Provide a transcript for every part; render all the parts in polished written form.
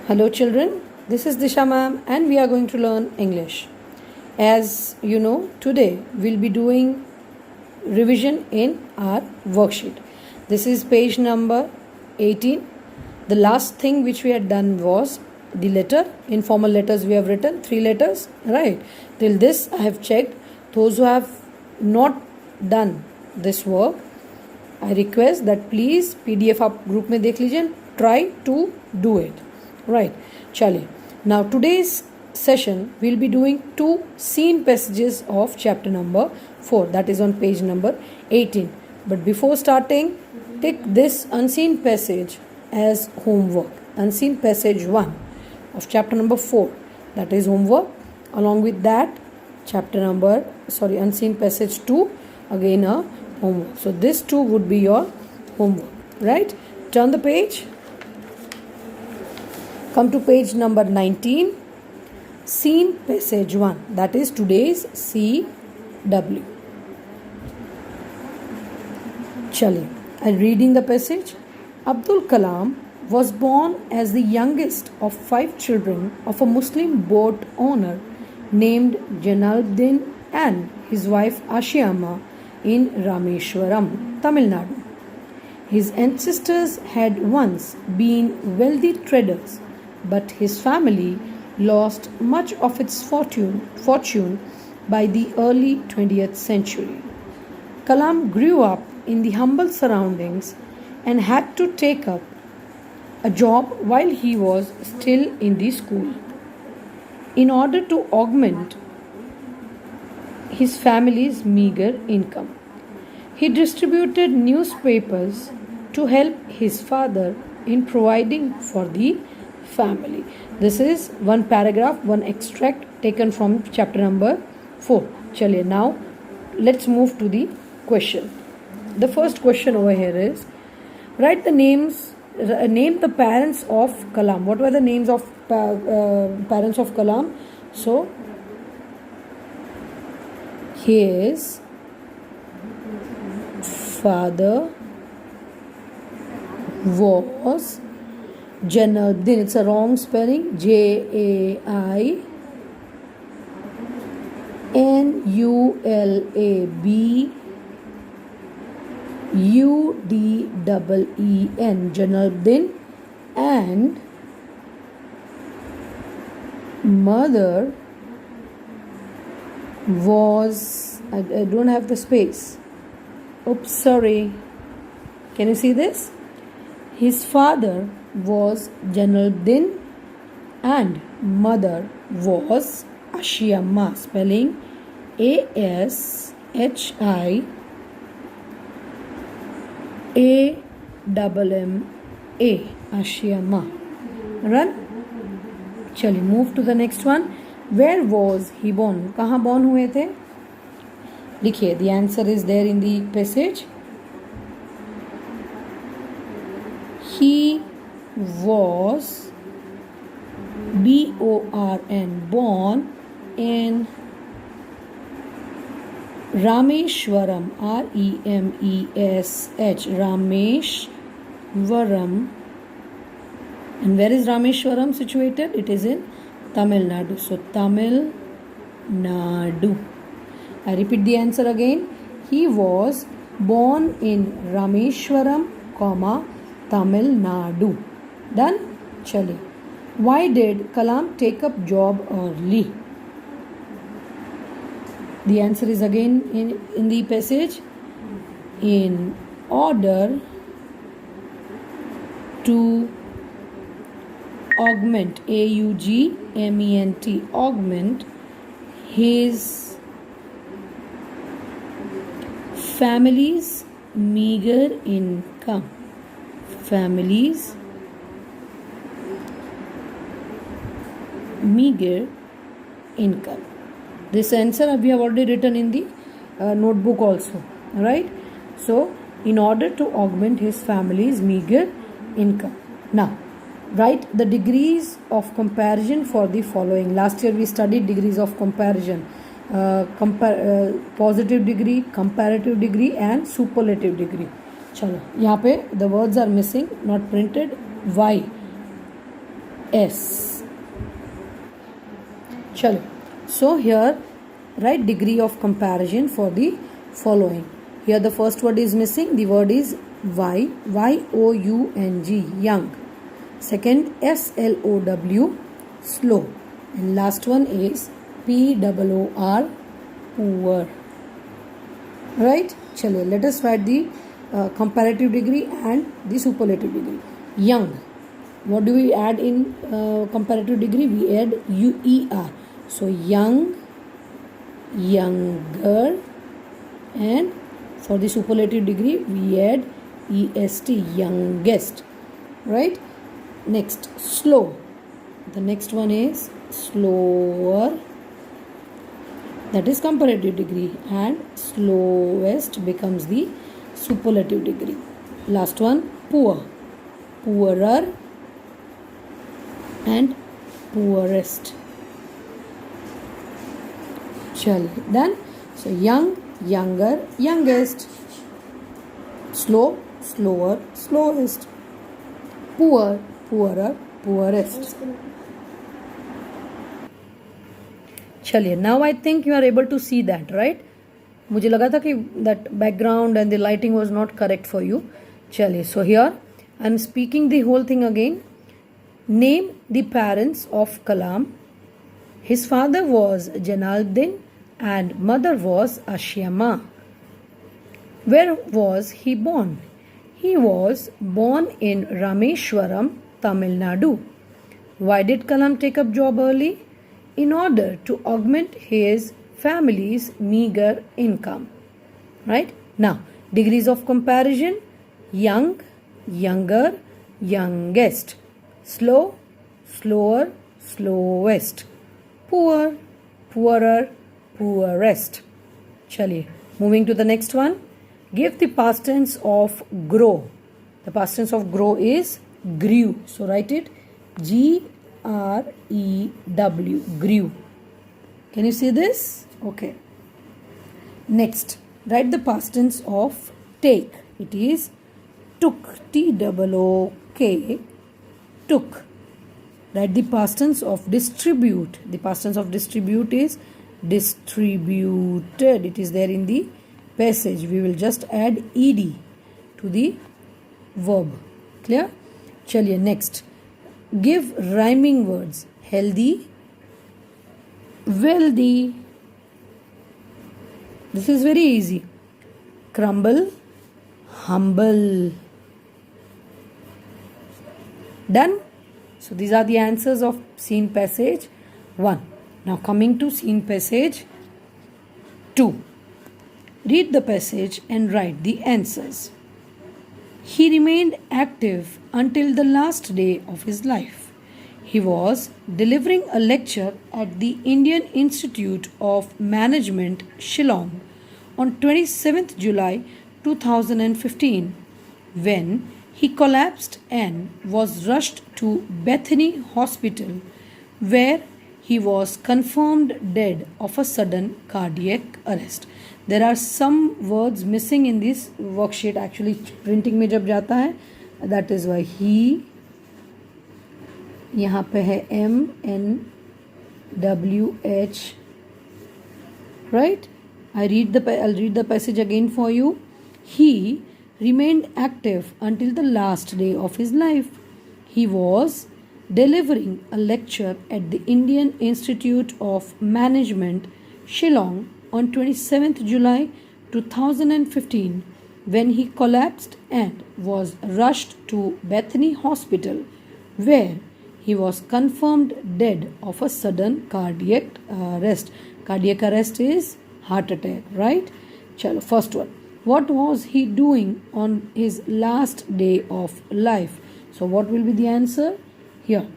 Hello children, this is Disha ma'am and we are going to learn English. As you know, today we'll be doing revision in our worksheet. This is page number 18. The last thing which we had done was the letter. Informal letters we have written, 3 letters, right? Till this I have checked. Those who have not done this work, I request that please PDF आप group में देख लीजिए. Try to do it. Right, chaliye. Now today's session we'll be doing 2 scene passages of chapter number 4, that is on page number 18. But before starting, take this unseen passage as homework. Unseen passage 1 of chapter number 4, that is homework. Along with that, unseen passage 2, again a homework. So this 2 would be your homework, right? Turn the page. Come to page number 19, scene passage 1, that is today's CW. Chaliye, I'm reading the passage. Abdul Kalam was born as the youngest of 5 children of a Muslim boat owner named Jalaluddin and his wife Ashiyama in Rameshwaram, Tamil Nadu. His ancestors had once been wealthy traders, but his family lost much of its fortune by the early 20th century. Kalam grew up in the humble surroundings and had to take up a job while he was still in the school. In order to augment his family's meager income, he distributed newspapers to help his father in providing for the family. This is one paragraph, one extract taken from chapter number 4. Chaliye, now let's move to the question. The first question over here is, write the names, name the parents of Kalam. What were the names of parents of Kalam? So his father was Jalaluddin. It's a wrong spelling. Jainulabudden. Jalaluddin. And mother was, I don't have the space. Oops, sorry. Can you see this? His father was Jalaluddin and mother was Ashiyama, spelling Ashimma. Ashiyama. Run. Chaliye, move to the next one. Where was he born? कहाँ born हुए थे? लिखिए. The answer is there in the passage. He was born in Rameshwaram, Remesh, Rameshwaram. And where is Rameshwaram situated? It is in Tamil Nadu. So Tamil Nadu. I repeat the answer again. He was born in Rameshwaram, Tamil Nadu. Done? Chaliye. Why did Kalam take up job early? The answer is again in the passage. In order to augment, augment his family's meager income. Family's meager income. This answer we have already written in the notebook also, right? So in order to augment his family's meager income. Now write the degrees of comparison for the following. Last year we studied degrees of comparison. Positive degree, comparative degree and superlative degree. चलो यहाँ पे the words are missing, not printed. Why? S. Chalo. So here write degree of comparison for the following. Here the first word is missing. The word is Y. Y-O-U-N-G. Young. Second S-L-O-W. Slow. And last one is P-O-O-R. Poor. Right? Chalo. Let us write the comparative degree and the superlative degree. Young. What do we add in comparative degree? We add U-E-R. So young, younger, and for the superlative degree we add EST, youngest. Right? Next, slow. The next one is slower. That is comparative degree, and slowest becomes the superlative degree. Last one, poor. Poorer and poorest. Chal. Done. So young, younger, youngest. Slow, slower, slowest. Poor, poorer, poorest. चलिए, now I think you are able to see that, right? मुझे लगा था कि that background and the lighting was not correct for you. चलिए, so here I am speaking the whole thing again. Name the parents of Kalam. His father was Jalaluddin and mother was Ashiama. Where was he born? He was born in Rameshwaram, Tamil Nadu. Why did Kalam take up job early? In order to augment his family's meager income. Right? Now, degrees of comparison: young, younger, youngest. Slow, slower, slowest. Poor, poorer, poorest. Chaliye, moving to the next one. Give the past tense of grow. The past tense of grow is grew. So write it G-R-E-W. Grew. Can you see this? Okay. Next, write the past tense of take. It is took. T-O-O-K. Took. Write the past tense of distribute. The past tense of distribute is distributed. It is there in the passage. We will just add ed to the verb. Clear? Chaliye, next. Give rhyming words. Healthy, wealthy. This is very easy. Crumble, humble. Done? So these are the answers of scene passage 1. Now coming to scene passage 2. Read the passage and write the answers. He remained active until the last day of his life. He was delivering a lecture at the Indian Institute of Management, Shillong, on 27th July 2015 when he collapsed and was rushed to Bethany Hospital, where he was confirmed dead of a sudden cardiac arrest. There are some words missing in this worksheet. Actually, printing में जब जाता है, that is why he, यहाँ पे है MNWH, right? I'll read the passage again for you. He remained active until the last day of his life. He was delivering a lecture at the Indian Institute of Management, Shillong, on 27th July 2015 when he collapsed and was rushed to Bethany Hospital, where he was confirmed dead of a sudden cardiac arrest. Cardiac arrest is heart attack, right? Chalo, first one. What was he doing on his last day of life? So what will be the answer? Here.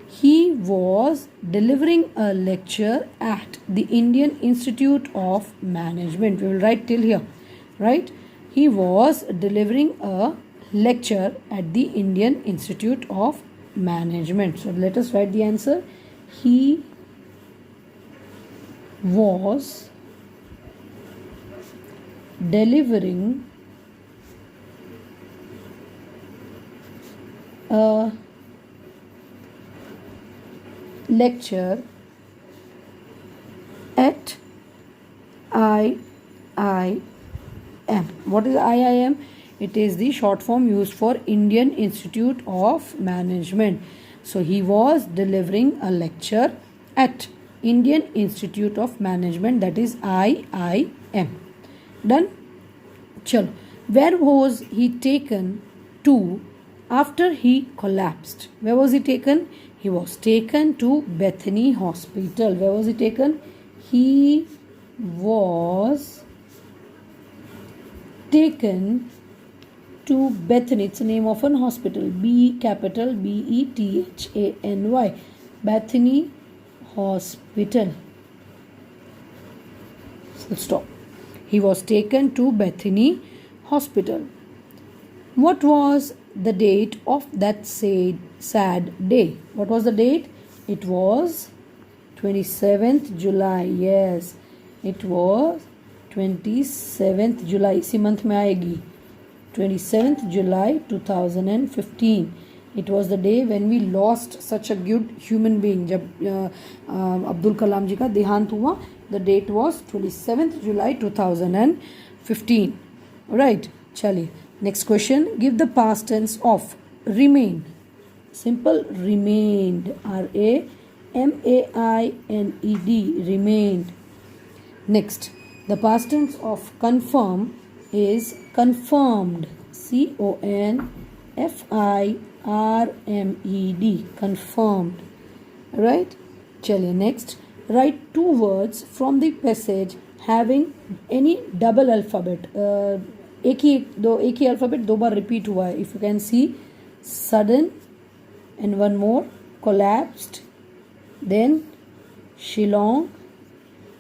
He was delivering a lecture at the Indian Institute of Management. We will write till here, right? He was delivering a lecture at the Indian Institute of Management. So let us write the answer. He was delivering a lecture at IIM. What is IIM? It is the short form used for Indian Institute of Management. So he was delivering a lecture at Indian Institute of Management, that is IIM. Done? Chalo. Where was he taken to after he collapsed? Where was he taken? He was taken to Bethany Hospital. Where was he taken? He was taken to Bethany. It's the name of an hospital. Bethany. Bethany Hospital. So stop. He was taken to Bethany Hospital. What was the date of that sad day? What was the date? It was 27th July. Yes, it was 27th July. इसी month में आएगी. 27th July 2015. It was the day when we lost such a good human being. जब अब्दुल कलाम जी का देहांत हुआ, the date was 27th July 2015. Right. चलिए next question. Give the past tense of remain. Simple. Remained. RAMAINED. Remained. Next, the past tense of confirm is confirmed. CONFIRMED. Confirmed. Right. चलिए next. Write two words from the passage having any double alphabet. एक ही alphabet दो बार repeat हुआ है. If you can see, sudden and one more, collapsed, then Shillong.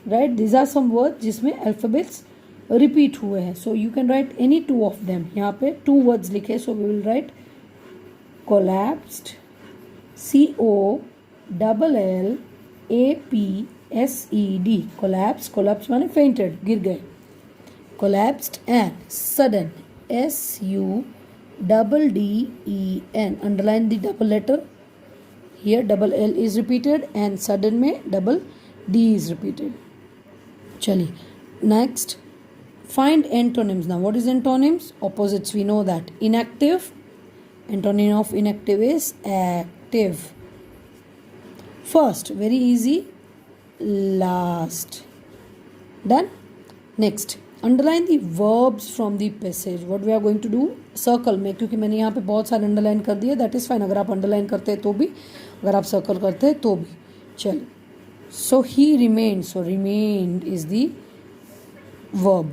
Right, these are some words जिसमें alphabets repeat हुए हैं. So you can write any two of them. यहाँ पे two words लिखे, so we will write collapsed, COLLAPSED. collapsed. collapsed माने fainted, गिर गए. collapsed and sudden, SUDDEN. Underline the double letter. Here double L is repeated and sudden में double D is repeated. चलिए next, find antonyms. Now what is antonyms? Opposites, we know that. Inactive, antonym of inactive is active. First, very easy, last. Done. Next, underline the verbs from the passage. What we are going to do, circle में, क्योंकि मैंने यहाँ पे बहुत सारे underline कर दिए. That is fine. अगर आप अंडरलाइन करते हैं तो भी, अगर आप सर्कल करते हैं तो भी. चलिए. So he remained. So remained is the verb.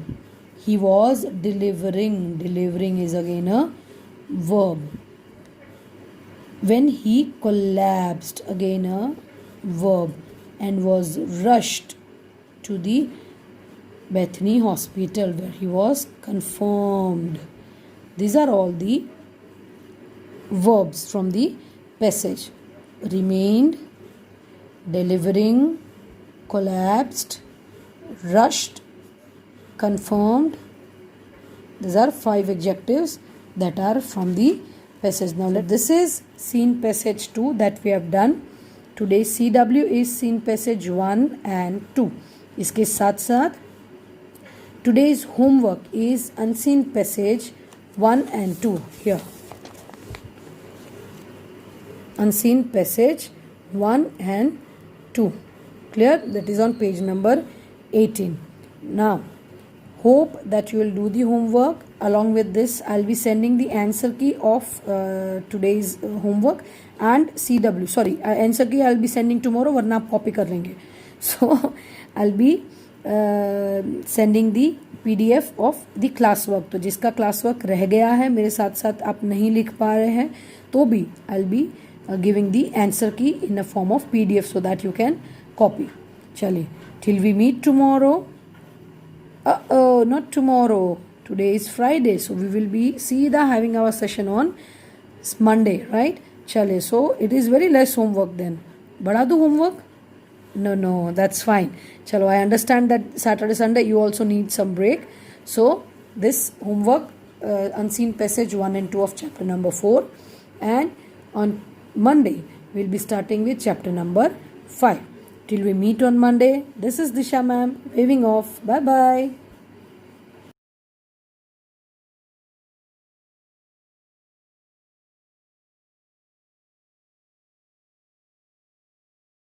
He was delivering. Delivering is again a verb. When he collapsed, again a verb, and was rushed to the Bethany Hospital where he was confirmed. These are all the verbs from the passage. Remained, delivering, collapsed, rushed, confirmed. These are 5 adjectives that are from the passage. Now this is scene passage 2 that we have done. Today's CW is scene passage 1 and 2. इसके साथ साथ today's homework is unseen passage 1 and 2. Here, unseen passage 1 and 2. Clear? That is on page number 18. Now, hope that you will do the homework. Along with this, I'll be sending the answer key of today's homework and CW. Sorry, answer key I'll be sending tomorrow, वरना आप copy कर लेंगे. So, I'll be sending the PDF of the classwork. तो जिसका classwork रह गया है, मेरे साथ साथ आप नहीं लिख पा रहे हैं, तो भी I'll be giving the answer key in a form of PDF so that you can copy. चलिए, till we meet tomorrow. Not tomorrow. Today is Friday, so we will be having our session on Monday, right? चलिए, so it is very less homework then. बढ़ा दूँ homework? No, that's fine. चलो, I understand that Saturday, Sunday you also need some break. So this homework, unseen passage 1 and 2 of chapter number 4, and on Monday We'll be starting with chapter number 5. Till we meet on Monday, this is Disha ma'am waving off. Bye bye.